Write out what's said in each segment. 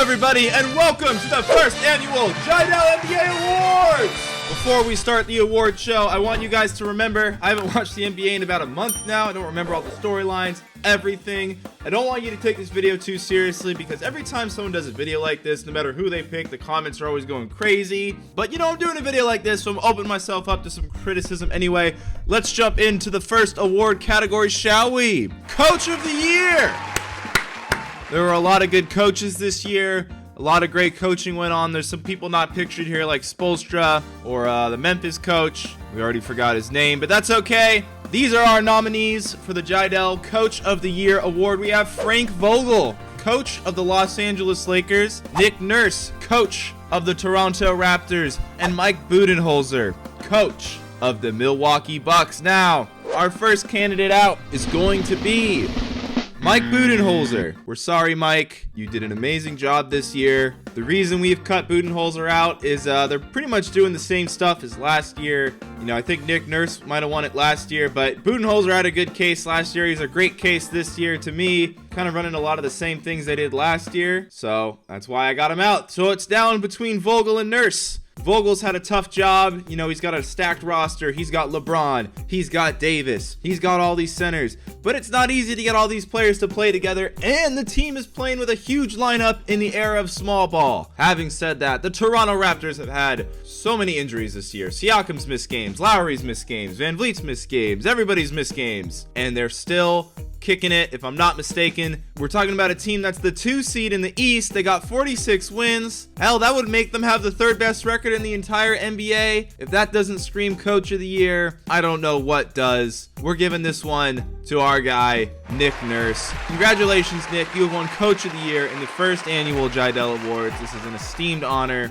everybody, and welcome to the first annual Jidel NBA Awards! Before we start the award show, I want you guys to remember, I haven't watched the NBA in about a month now. I don't remember all the storylines, everything. I don't want you to take this video too seriously because every time someone does a video like this, no matter who they pick, the comments are always going crazy. But you know, I'm doing a video like this, so I'm opening myself up to some criticism anyway. Let's jump into the first award category, shall we? Coach of the Year! There were a lot of good coaches this year. A lot of great coaching went on. There's some people not pictured here like Spoelstra or the Memphis coach. We already forgot his name, but that's okay. These are our nominees for the Jidel Coach of the Year award. We have Frank Vogel, coach of the Los Angeles Lakers, Nick Nurse, coach of the Toronto Raptors, and Mike Budenholzer, coach of the Milwaukee Bucks. Now, our first candidate out is going to be Mike Budenholzer. We're sorry, Mike. You did an amazing job this year. The reason we've cut Budenholzer out is they're pretty much doing the same stuff as last year. You know, I think Nick Nurse might have won it last year, but Budenholzer had a good case last year. He's a great case this year to me. Kind of running a lot of the same things they did last year. So that's why I got him out. So it's down between Vogel and Nurse. Vogel's had a tough job. You know, he's got a stacked roster. He's got LeBron. He's got Davis. He's got all these centers. But it's not easy to get all these players to play together. And the team is playing with a huge lineup in the era of small ball. Having said that, the Toronto Raptors have had so many injuries this year. Siakam's missed games. Lowry's missed games. Van Vliet's missed games. Everybody's missed games. And they're still kicking it, if I'm not mistaken. We're talking about a team that's the 2 seed in the East. They got 46 wins. Hell, that would make them have the 3rd best record in the entire NBA. If that doesn't scream Coach of the Year, I don't know what does. We're giving this one to our guy, Nick Nurse. Congratulations, Nick. You have won Coach of the Year in the first annual Jidel Awards. This is an esteemed honor.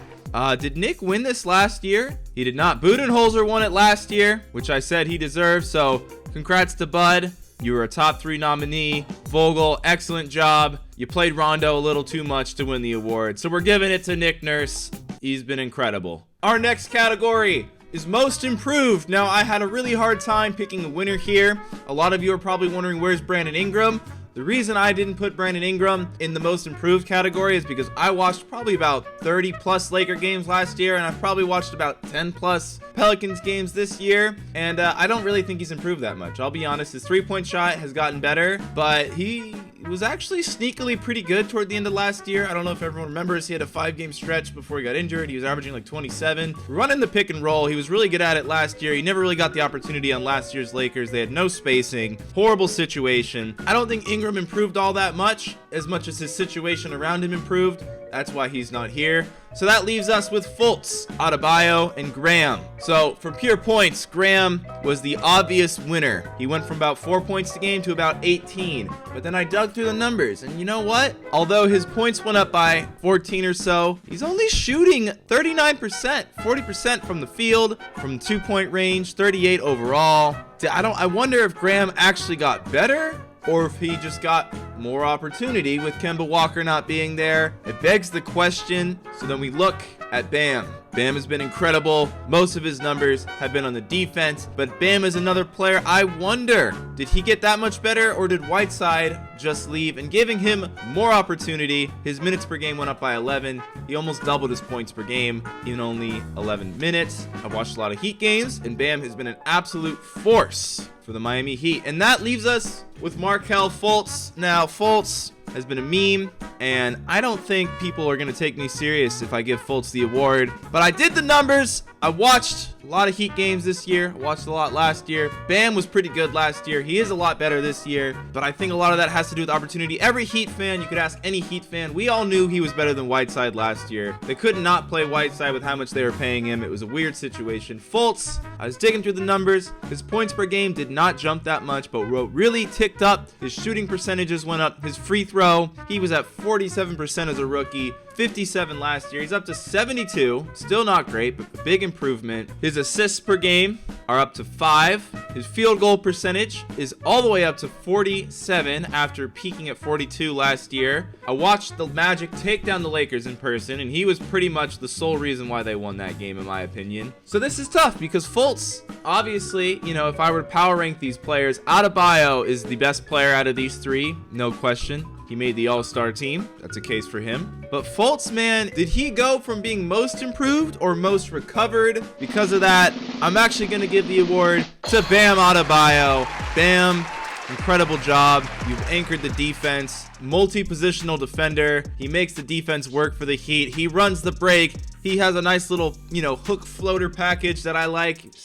Did Nick win this last year? He did not. Budenholzer won it last year, which I said he deserved, so congrats to Bud. You were a top 3 nominee. Vogel, excellent job. You played Rondo a little too much to win the award. So we're giving it to Nick Nurse. He's been incredible. Our next category is Most Improved. Now, I had a really hard time picking a winner here. A lot of you are probably wondering, where's Brandon Ingram? The reason I didn't put Brandon Ingram in the Most Improved category is because I watched probably about 30 plus Laker games last year, and I've probably watched about 10 plus Pelicans games this year, and I don't really think he's improved that much. I'll be honest, his 3-point shot has gotten better, but he was actually sneakily pretty good toward the end of last year. I don't know if everyone remembers, he had a 5-game stretch before he got injured. He was averaging like 27. Running the pick and roll, he was really good at it last year. He never really got the opportunity on last year's Lakers. They had no spacing. Horrible situation. I don't think Ingram improved all that much as his situation around him improved. That's why he's not here. So that leaves us with Fultz, Adebayo, and Graham. So for pure points, Graham was the obvious winner. He went from about 4 points a game to about 18. But then I dug through the numbers, and you know what? Although his points went up by 14 or so, he's only shooting 39%, 40% from the field, from 2-point range, 38 overall. I wonder if Graham actually got better, or if he just got more opportunity with Kemba Walker not being there. It begs the question. So then we look at Bam. Bam has been incredible. Most of his numbers have been on the defense, but Bam is another player. I wonder, did he get that much better, or did Whiteside just leave and giving him more opportunity? His minutes per game went up by 11. He almost doubled his points per game in only 11 minutes. I've watched a lot of Heat games, and Bam has been an absolute force for the Miami Heat. And that leaves us with Markelle Fultz. Now, Fultz has been a meme, and I don't think people are going to take me serious if I give Fultz the award. But I did the numbers. I watched a lot of Heat games this year. I watched a lot last year. Bam was pretty good last year. He is a lot better this year, but I think a lot of that has to do with opportunity. Every Heat fan, you could ask any Heat fan, we all knew he was better than Whiteside last year. They could not play Whiteside with how much they were paying him. It was a weird situation. Fultz, I was digging through the numbers. His points per game did not jump that much, but really ticked up. His shooting percentages went up. His free throw, he was at 47% as a rookie. 57 last year. He's up to 72. Still not great, but a big improvement. His assists per game are up to 5. His field goal percentage is all the way up to 47 after peaking at 42 last year. I watched the Magic take down the Lakers in person, and he was pretty much the sole reason why they won that game, in my opinion. So this is tough because Fultz, obviously, you know, if I were to power rank these players, Adebayo is the best player out of these three, no question. he made the All-Star team. That's a case for him. But Fultz, man, did he go from being most improved or most recovered? Because of that, I'm actually going to give the award to Bam Adebayo. Bam, incredible job. You've anchored the defense. Multi-positional defender. He makes the defense work for the Heat. He runs the break. He has a nice little, hook floater package that I like,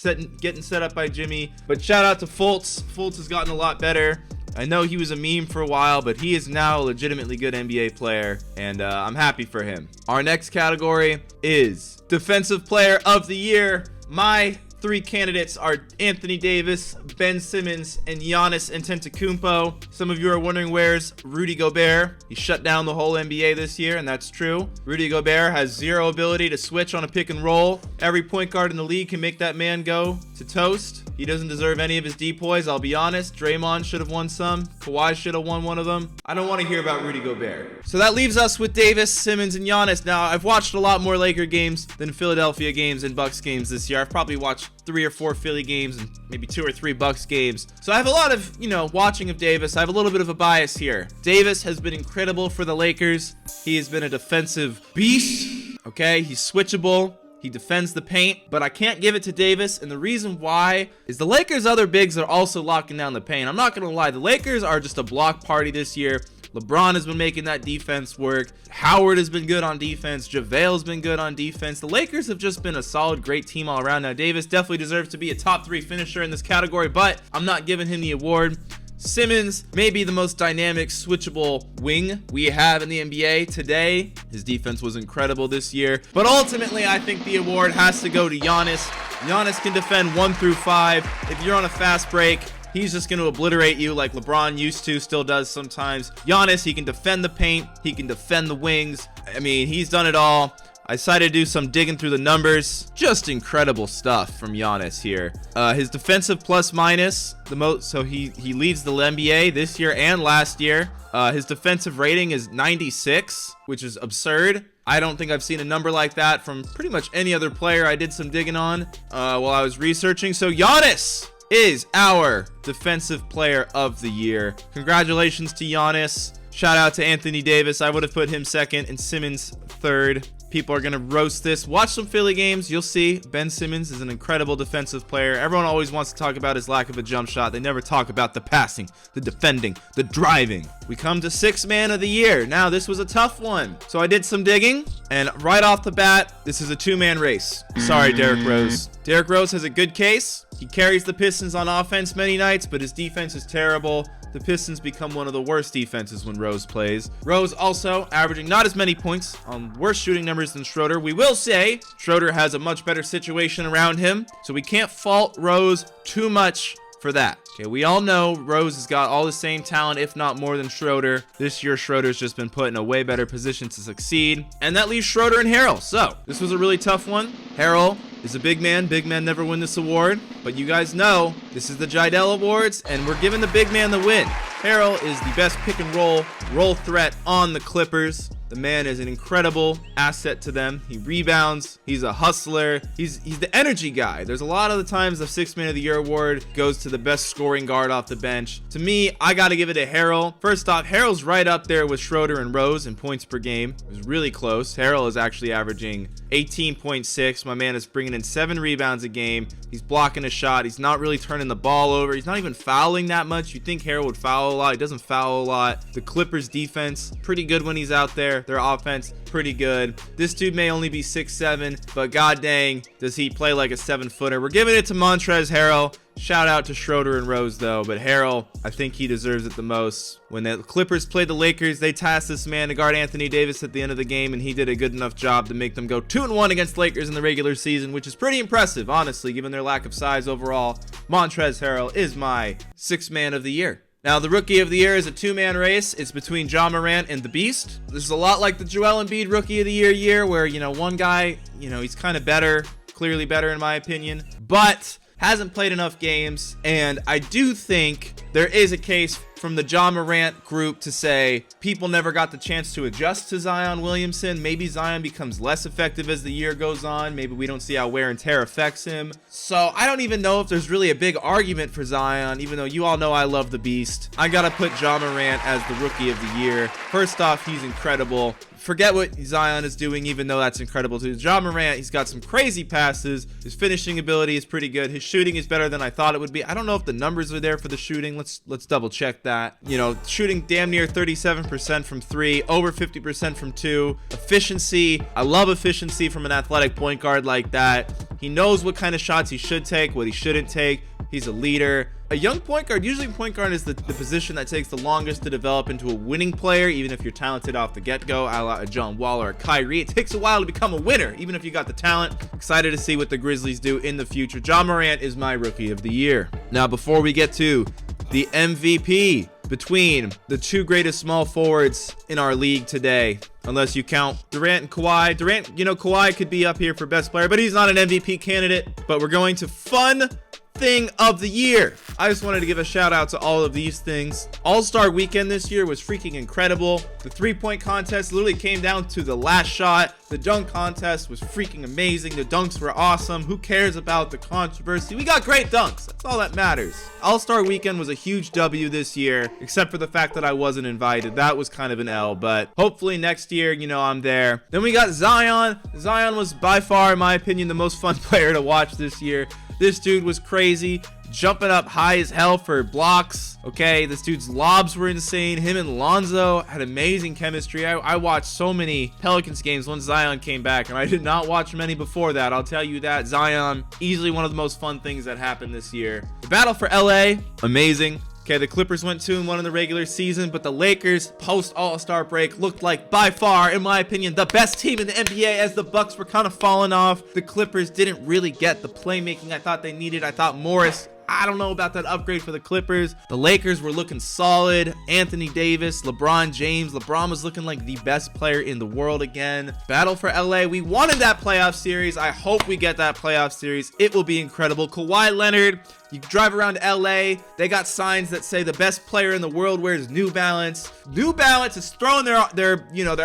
getting set up by Jimmy. But shout out to Fultz. Fultz has gotten a lot better. I know he was a meme for a while, but he is now a legitimately good NBA player, and I'm happy for him. Our next category is Defensive Player of the Year. My 3 candidates are Anthony Davis, Ben Simmons, and Giannis Antetokounmpo. Some of you are wondering where's Rudy Gobert. He shut down the whole NBA this year, and that's true. Rudy Gobert has zero ability to switch on a pick and roll. Every point guard in the league can make that man go to toast. He doesn't deserve any of his depoys, I'll be honest. Draymond should have won some. Kawhi should have won one of them. I don't want to hear about Rudy Gobert. So that leaves us with Davis, Simmons, and Giannis. Now, I've watched a lot more Laker games than Philadelphia games and Bucks games this year. I've probably watched 3 or 4 Philly games and maybe 2 or 3 Bucks games. So I have a lot of, watching of Davis. I have a little bit of a bias here. Davis has been incredible for the Lakers. He has been a defensive beast. Okay, he's switchable. He defends the paint, but I can't give it to Davis, and the reason why is the Lakers' other bigs are also locking down the paint. I'm not going to lie, the Lakers are just a block party this year. LeBron has been making that defense work. Howard has been good on defense. JaVale's been good on defense. The Lakers have just been a solid, great team all around. Now, Davis definitely deserves to be a top 3 finisher in this category, but I'm not giving him the award. Simmons may be the most dynamic, switchable wing we have in the NBA today. His defense was incredible this year. But ultimately, I think the award has to go to Giannis. Giannis can defend 1 through 5. If you're on a fast break, he's just going to obliterate you like LeBron used to, still does sometimes. Giannis, he can defend the paint. He can defend the wings. I mean, he's done it all. I decided to do some digging through the numbers. Just incredible stuff from Giannis here. His defensive plus minus, the most, so he leads the NBA this year and last year. His defensive rating is 96, which is absurd. I don't think I've seen a number like that from pretty much any other player I did some digging on while I was researching. So Giannis is our Defensive Player of the Year. Congratulations to Giannis. Shout out to Anthony Davis. I would have put him second and Simmons third. People are going to roast this. Watch some Philly games. You'll see Ben Simmons is an incredible defensive player. Everyone always wants to talk about his lack of a jump shot. They never talk about the passing, the defending, the driving. We come to 6th man of the year. Now, this was a tough one. So I did some digging, and right off the bat, this is a 2-man race. Sorry, Derrick Rose. Derrick Rose has a good case. He carries the Pistons on offense many nights, but his defense is terrible. The Pistons become one of the worst defenses when Rose plays. Rose also averaging not as many points on worse shooting numbers than Schroeder. We will say Schroeder has a much better situation around him, so we can't fault Rose too much for that. Okay, we all know Rose has got all the same talent, if not more than Schroeder. This year, Schroeder's just been put in a way better position to succeed. And that leaves Schroeder and Harrell. So, this was a really tough one. Harrell is a big man. Big men never win this award. But you guys know, this is the Jidel Awards, and we're giving the big man the win. Harrell is the best pick and roll threat on the Clippers. The man is an incredible asset to them. He rebounds. He's a hustler. He's the energy guy. There's a lot of the times the 6th Man of the Year award goes to the best scoring guard off the bench. To me, I got to give it to Harrell. First off, Harrell's right up there with Schroeder and Rose in points per game. It was really close. Harrell is actually averaging 18.6. My man is bringing in 7 rebounds a game. He's blocking a shot. He's not really turning the ball over. He's not even fouling that much. You'd think Harrell would foul a lot. He doesn't foul a lot. The Clippers defense, pretty good when he's out there. Their offense, pretty good. This dude may only be 6'7", but god dang, does he play like a 7-footer. We're giving it to Montrezl Harrell. Shout out to Schroeder and Rose though, but Harrell, I think he deserves it the most. When the Clippers played the Lakers, they tasked this man to guard Anthony Davis at the end of the game, and he did a good enough job to make them go 2-1 against the Lakers in the regular season, which is pretty impressive, honestly, given their lack of size overall. Montrezl Harrell is my 6th Man of the Year. Now, the Rookie of the Year is a 2-man race. It's between Ja Morant and the Beast. This is a lot like the Joel Embiid Rookie of the Year where, one guy, he's kind of better, clearly better in my opinion. But hasn't played enough games, and I do think there is a case from the Ja Morant group to say people never got the chance to adjust to Zion Williamson. Maybe Zion becomes less effective as the year goes on. Maybe we don't see how wear and tear affects him. So I don't even know if there's really a big argument for Zion, even though you all know I love the beast. I gotta put Ja Morant as the rookie of the year. First off, he's incredible. Forget what Zion is doing, even though that's incredible too. Ja Morant, he's got some crazy passes. His finishing ability is pretty good. His shooting is better than I thought it would be. I don't know if the numbers are there for the shooting. Let's double check that. You know, shooting damn near 37% from 3, over 50% from 2. Efficiency, I love efficiency from an athletic point guard like that. He knows what kind of shots he should take, what he shouldn't take. He's a leader. A young point guard, usually point guard is the position that takes the longest to develop into a winning player, even if you're talented off the get-go, a la John Wall or Kyrie. It takes a while to become a winner, even if you got the talent. Excited to see what the Grizzlies do in the future. Ja Morant is my rookie of the year. Now, before we get to the MVP between the two greatest small forwards in our league today, unless you count Durant and Kawhi. Durant, you know, Kawhi could be up here for best player, but he's not an MVP candidate. But we're going to fun thing of the year. I just wanted to give a shout out to all of these things. AllStar Weekend this year was freaking incredible. The 3-point contest literally came down to the last shot. The dunk contest was freaking amazing. The dunks were awesome. Who cares about the controversy? We got great dunks. That's all that matters. AllStar Weekend was a huge W this year, except for the fact that I wasn't invited. That was kind of an L, but hopefully next year, you know, I'm there. Then we got Zion. Zion was by far, in my opinion, the most fun player to watch this year. This dude was crazy, jumping up high as hell for blocks. Okay, this dude's lobs were insane. Him and Lonzo had amazing chemistry. I watched so many Pelicans games once Zion came back, and I did not watch many before that. I'll tell you that. Zion, easily one of the most fun things that happened this year. The battle for LA, amazing. Okay, the Clippers went 2-1 in the regular season, but the Lakers, post All-Star break, looked like, by far, in my opinion, the best team in the NBA as the Bucks were kind of falling off. The Clippers didn't really get the playmaking I thought they needed. I thought Morris, I don't know about that upgrade for the Clippers. The Lakers were looking solid. Anthony Davis, LeBron James. LeBron was looking like the best player in the world again. Battle for LA. We wanted that playoff series. I hope we get that playoff series. It will be incredible. Kawhi Leonard, you drive around LA, they got signs that say the best player in the world wears New Balance. New Balance is throwing their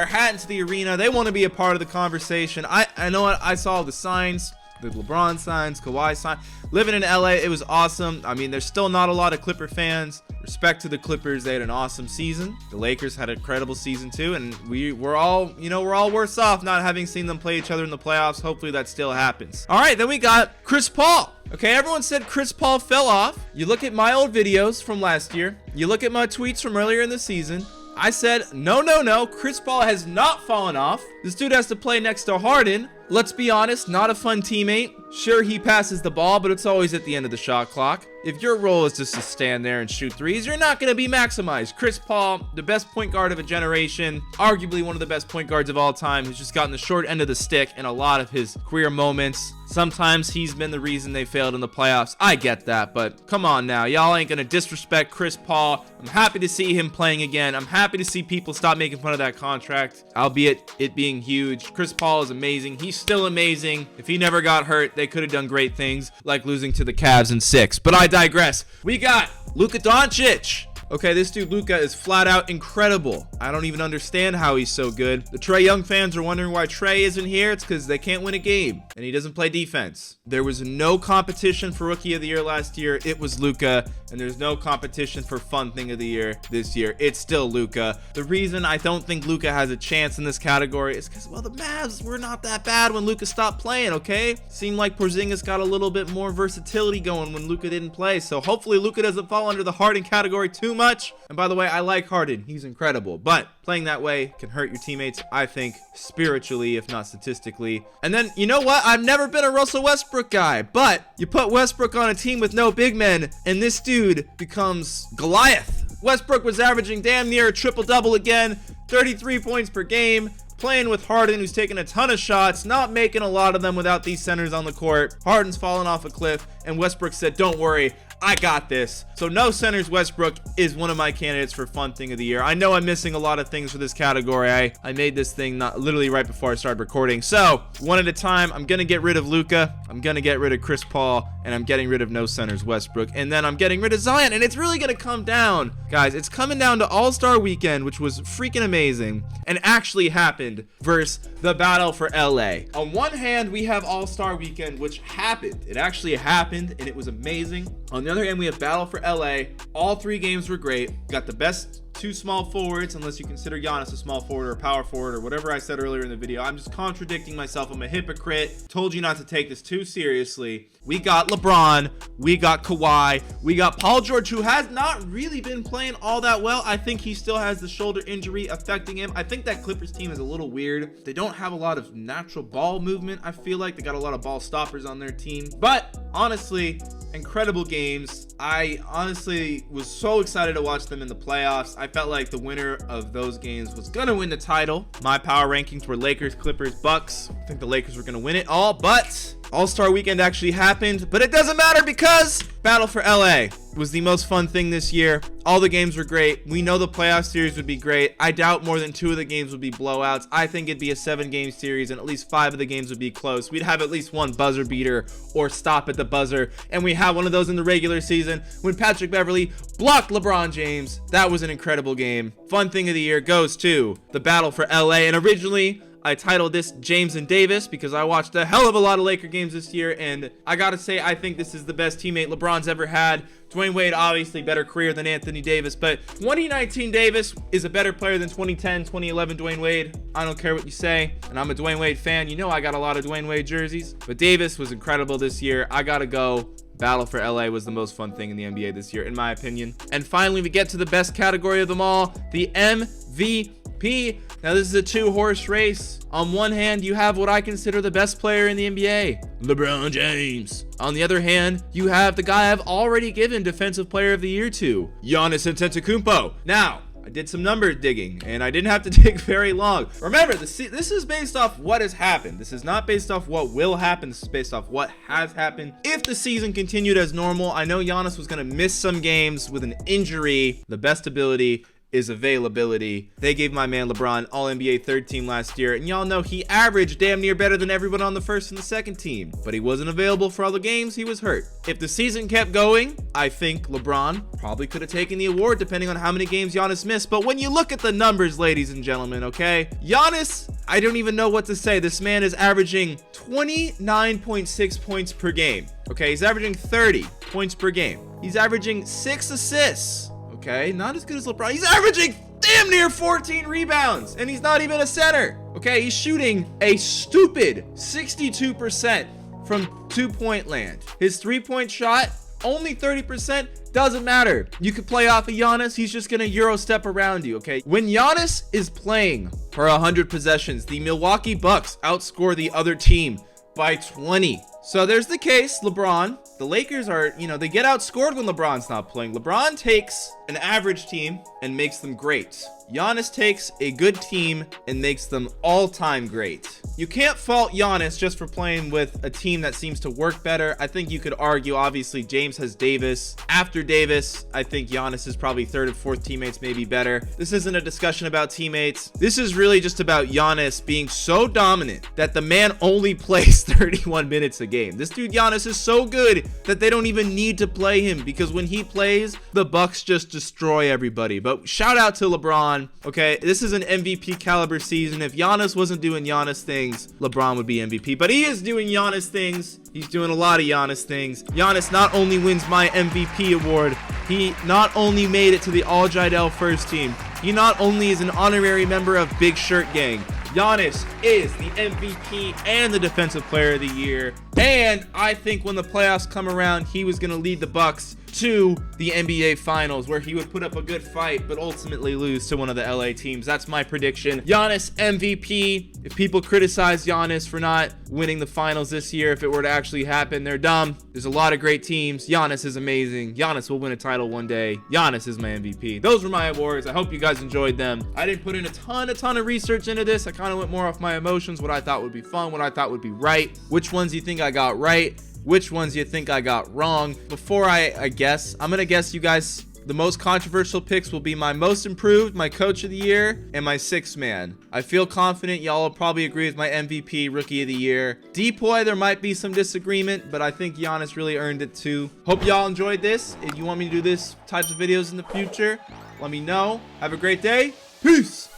hat into the arena. They want to be a part of the conversation. I know what I saw the signs. The LeBron signs, Kawhi signs. Living in LA, it was awesome. I mean, there's still not a lot of Clipper fans. Respect to the Clippers, they had an awesome season. The Lakers had an incredible season too, and we're all worse off not having seen them play each other in the playoffs. Hopefully that still happens. All right, then we got Chris Paul. Okay, everyone said Chris Paul fell off. You look at my old videos from last year. You look at my tweets from earlier in the season. I said, no, Chris Paul has not fallen off. This dude has to play next to Harden. Let's be honest, not a fun teammate. Sure, he passes the ball, but it's always at the end of the shot clock. If your role is just to stand there and shoot threes, you're not going to be maximized. Chris Paul, the best point guard of a generation, arguably one of the best point guards of all time, who's just gotten the short end of the stick in a lot of his career moments. Sometimes he's been the reason they failed in the playoffs. I get that, but come on now. Y'all ain't going to disrespect Chris Paul. I'm happy to see him playing again. I'm happy to see people stop making fun of that contract, albeit it being huge. Chris Paul is amazing. He's still amazing. If he never got hurt, they could have done great things, like losing to the Cavs in 6. But I digress. We got Luka Doncic. Okay, this dude Luka is flat out incredible. I don't even understand how he's so good. The Trae Young fans are wondering why Trae isn't here. It's because they can't win a game, and he doesn't play defense. There was no competition for Rookie of the Year last year. It was Luka, and there's no competition for Fun Thing of the Year this year. It's still Luka. The reason I don't think Luka has a chance in this category is because, well, the Mavs were not that bad when Luka stopped playing, okay? Seemed like Porzingis got a little bit more versatility going when Luka didn't play, so hopefully Luka doesn't fall under the Harden category too much. And by the way, I like Harden. He's incredible. But playing that way can hurt your teammates, I think, spiritually, if not statistically. And then, you know what? I've never been a Russell Westbrook guy. But you put Westbrook on a team with no big men, and this dude becomes Goliath. Westbrook was averaging damn near a triple-double again. 33 points per game. Playing with Harden, who's taking a ton of shots, not making a lot of them without these centers on the court. Harden's fallen off a cliff, and Westbrook said, don't worry, I got this. So no centers Westbrook is one of my candidates for fun thing of the year. I know I'm missing a lot of things for this category. I made this thing not literally right before I started recording. So one at a time, I'm going to get rid of Luka. I'm going to get rid of Chris Paul, and I'm getting rid of no centers Westbrook. And then I'm getting rid of Zion. And it's really going to come down, guys. It's coming down to AllStar Weekend, which was freaking amazing and actually happened versus the battle for LA. On one hand, we have AllStar Weekend, which happened. It actually happened, and it was amazing. On the other hand, we have battle for LA. All 3 games were great. Got the best 2 small forwards, unless you consider Giannis a small forward or a power forward or whatever I said earlier in the video. I'm just contradicting myself. I'm a hypocrite. Told you not to take this too seriously. We got LeBron. We got Kawhi. We got Paul George, who has not really been playing all that well. I think he still has the shoulder injury affecting him. I think that Clippers team is a little weird. They don't have a lot of natural ball movement. I feel like they got a lot of ball stoppers on their team. But honestly, incredible games. I honestly was so excited to watch them in the playoffs. I felt like the winner of those games was gonna win the title. My power rankings were Lakers, Clippers, Bucks. I think the Lakers were gonna win it all, but All-Star Weekend actually happened. But it doesn't matter because Battle for LA was the most fun thing this year. All the games were great. We know the playoff series would be great. I doubt more than 2 of the games would be blowouts. I think it'd be a 7-game series, and at least 5 of the games would be close. We'd have at least one buzzer beater or stop at the buzzer, and we had one of those in the regular season when Patrick Beverley blocked LeBron James. That was an incredible game. Fun thing of the year goes to the Battle for LA, and originally I titled this James and Davis because I watched a hell of a lot of Laker games this year, and I gotta say, I think this is the best teammate LeBron's ever had. Dwayne Wade, obviously better career than Anthony Davis, but 2019 Davis is a better player than 2010, 2011 Dwayne Wade. I don't care what you say, and I'm a Dwayne Wade fan. You know I got a lot of Dwayne Wade jerseys, but Davis was incredible this year. I gotta go. Battle for LA was the most fun thing in the NBA this year, in my opinion. And finally, we get to the best category of them all, the MVP. Now, this is a 2-horse race. On one hand, you have what I consider the best player in the NBA, LeBron James. On the other hand, you have the guy I've already given Defensive Player of the Year to, Giannis Antetokounmpo. Now, I did some number digging, and I didn't have to dig very long. Remember, this is based off what has happened. This is not based off what will happen. This is based off what has happened. If the season continued as normal, I know Giannis was going to miss some games with an injury. The best ability is availability. They gave my man LeBron All-NBA 3rd team last year, and y'all know he averaged damn near better than everyone on the 1st and the 2nd team, but he wasn't available for all the games. He was hurt. If the season kept going, I think LeBron probably could have taken the award depending on how many games Giannis missed. But when you look at the numbers, ladies and gentlemen, okay, Giannis, I don't even know what to say. This man is averaging 29.6 points per game. Okay, he's averaging 30 points per game. He's averaging 6 assists. Okay, not as good as LeBron. He's averaging damn near 14 rebounds, and he's not even a center. Okay, he's shooting a stupid 62% from 2-point land. His 3-point shot, only 30%. Doesn't matter. You could play off of Giannis. He's just going to Euro step around you, okay? When Giannis is playing for 100 possessions, the Milwaukee Bucks outscore the other team by 20. So there's the case, LeBron. The Lakers are, they get outscored when LeBron's not playing. LeBron takes an average team and makes them great. Giannis takes a good team and makes them all-time great. You can't fault Giannis just for playing with a team that seems to work better. I think you could argue, obviously, James has Davis. After Davis, I think Giannis is probably 3rd and 4th teammates maybe better. This isn't a discussion about teammates. This is really just about Giannis being so dominant that the man only plays 31 minutes a game. This dude Giannis is so good that they don't even need to play him, because when he plays, the Bucks just destroy everybody. But shout out to LeBron. Okay, this is an MVP caliber season. If Giannis wasn't doing Giannis things, LeBron would be MVP, but he is doing Giannis things. He's doing a lot of Giannis things. Giannis not only wins my MVP award, he not only made it to the All-Jidel 1st team, he not only is an honorary member of Big Shirt Gang, Giannis is the MVP and the Defensive Player of the Year. And I think when the playoffs come around, he was going to lead the Bucks to the NBA Finals, where he would put up a good fight but ultimately lose to one of the LA teams. That's my prediction. Giannis MVP. If people criticize Giannis for not winning the finals this year, if it were to actually happen, they're dumb. There's a lot of great teams. Giannis is amazing. Giannis will win a title one day. Giannis is my MVP. Those were my awards. I hope you guys enjoyed them. I didn't put in a ton of research into this. I kind of went more off my emotions, what I thought would be fun, what I thought would be right. Which ones do you think I got right? which ones you think I got wrong. Before I guess, I'm gonna guess you guys, the most controversial picks will be my most improved, my coach of the year, and my sixth man. I feel confident y'all will probably agree with my MVP, rookie of the year. Depoy, there might be some disagreement, but I think Giannis really earned it too. Hope y'all enjoyed this. If you want me to do this types of videos in the future, let me know. Have a great day. Peace.